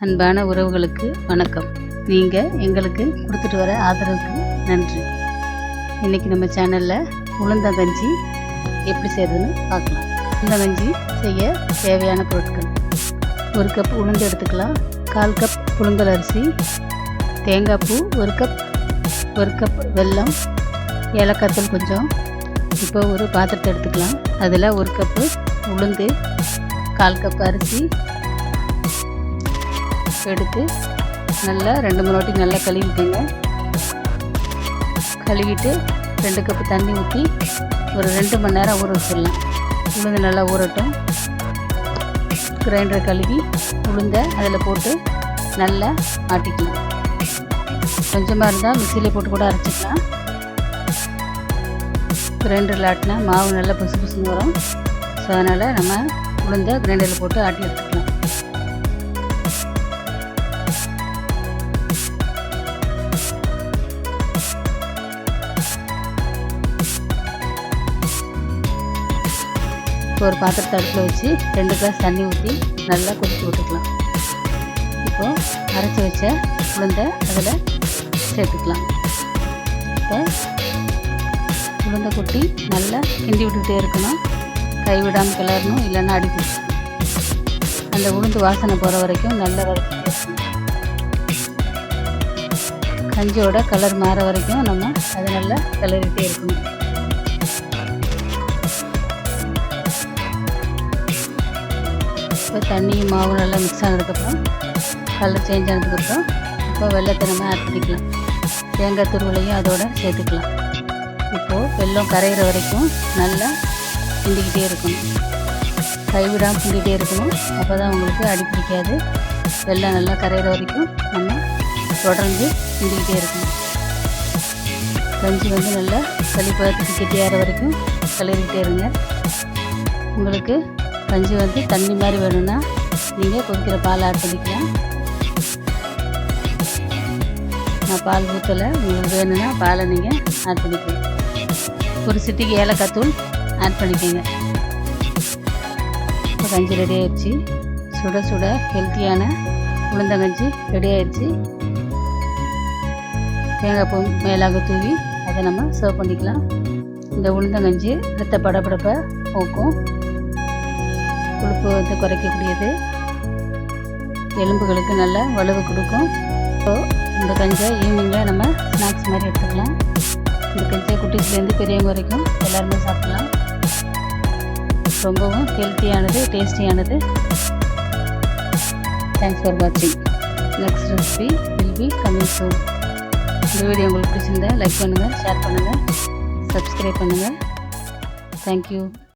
அன்பான உறவுகளுக்கு வணக்கம். நீங்கள் எங்களுக்கு கொடுத்துட்டு வர ஆதரவுக்கு நன்றி. இன்றைக்கி நம்ம சேனலில் உளுந்தங்கஞ்சி எப்படி செய்கிறதுன்னு பார்க்கலாம். உளுந்தங்கஞ்சி செய்ய தேவையான பொருட்கள்: 1 கப் உளுந்து எடுத்துக்கலாம், 1/4 கப் புழுங்கல் அரிசி, தேங்காய் பூ 1 கப், 1 கப் வெல்லம், ஏலக்காய் தூள் கொஞ்சம். இப்போ ஒரு பாத்திரத்தை எடுத்துக்கலாம். அதில் 1 கப்பு உளுந்து, 1/4 கப் அரிசி எடுத்து நல்லா 2-3 வாட்டி நல்லா கழுவிக்கோங்க. கழுவிட்டு 2 கப்பு தண்ணி ஊற்றி ஒரு 2 மணி நேரம் ஊற வச்சிடலாம். உளுந்து நல்லா ஊறட்டும். கிரைண்டரை கழுவி உளுந்தை அதில் போட்டு நல்லா ஆட்டிக்கலாம். கொஞ்சமாக இருந்தால் மிக்சியில் போட்டு கூட அரைச்சிக்கலாம். கிரைண்டரில் ஆட்டினா மாவு நல்லா புசு புசுன்னு வரும். ஸோ அதனால் நம்ம உளுந்தை கிரைண்டரில் போட்டு ஆட்டி எடுத்துக்கலாம். இப்போ ஒரு பாத்திரத்தை அடுப்பில் வச்சு 2 கிளாஸ் தண்ணி ஊற்றி நல்லா கொதிக்க விட்டுக்கலாம். இப்போது அரைச்சி வச்ச உளுந்தை அதில் சேர்த்துக்கலாம். இப்போ உளுந்தை கொட்டி நல்லா கிண்டி விட்டுகிட்டே இருக்கணும். கைவிடாமல் கிளறணும், இல்லைன்னா அடி பிடிச்சிடும். அந்த உளுந்து வாசனை போகிற வரைக்கும் நல்லா வதக்கிட்டே இருக்கணும். கஞ்சியோட கலர் மாற வரைக்கும் நம்ம அதை நல்லா கிளறிட்டே இருக்கணும். இப்போ தண்ணியும் மாவும் நல்லா மிக்ஸ் ஆனதுக்கப்புறம், கலர் சேஞ்ச் ஆனதுக்கப்புறம் இப்போ வெல்லத்தை நம்ம ஆட் பண்ணிக்கலாம். தேங்காய் துருவலையும் அதோடு சேர்த்துக்கலாம். இப்போது வெல்லம் கரையிற வரைக்கும் நல்லா கிண்டிக்கிட்டே இருக்கணும். கைவிடாமல் கிண்டிகிட்டே இருக்கணும். அப்போ தான் உங்களுக்கு அடி பிடிக்காது. வெல்லம் நல்லா கரையிற வரைக்கும் நம்ம தொடர்ந்து கிண்டிக்கிட்டே இருக்கணும். கஞ்சி நல்லா களிப்பழத்துக்கு கெட்டியாகிற வரைக்கும் கிளறிக்கிட்டே இருங்க. உங்களுக்கு கஞ்சி தண்ணி மாதிரி வேணும்னா நீங்கள் கொதிக்கிற பால் ஆட் பண்ணிக்கலாம். நான் பால் ஊற்றலை, உங்களுக்கு வேணும்னா பாலை நீங்கள் ஆட் பண்ணிக்கலாம். ஒரு சிட்டிக்கு ஏலக்காய் தூள் ஆட் பண்ணிக்கோங்க. இப்போ கஞ்சி ரெடி ஆயிடுச்சு. சுட சுட ஹெல்த்தியான உளுந்தங்கஞ்சி ரெடி ஆயிடுச்சு. தேங்காய் பூ மேலாக தூவி அதை நம்ம சர்வ் பண்ணிக்கலாம். இந்த உளுந்தங்கஞ்சி ரத்த படபடப்பை போக்கும், கொழுப்பு குறைக்கக்கூடியது, எலும்புகளுக்கு நல்ல வலுவு கொடுக்கும். ஸோ இந்த கஞ்சியை ஈவினிங்கில் நம்ம ஸ்நாக்ஸ் மாதிரி எடுத்துக்கலாம். இந்த கஞ்சியை குட்டீஸ்லேருந்து பெரியவங்க வரைக்கும் எல்லாருமே சாப்பிடலாம். ரொம்பவும் ஹெல்த்தியானது, டேஸ்டியானது. தேங்க்ஸ் ஃபார் வாட்சிங். Next recipe will be coming soon. இந்த வீடியோ உங்களுக்கு பிடிச்சிருந்தா லைக் பண்ணுங்கள், ஷேர் பண்ணுங்கள், சப்ஸ்கிரைப் பண்ணுங்கள். தேங்க்யூ.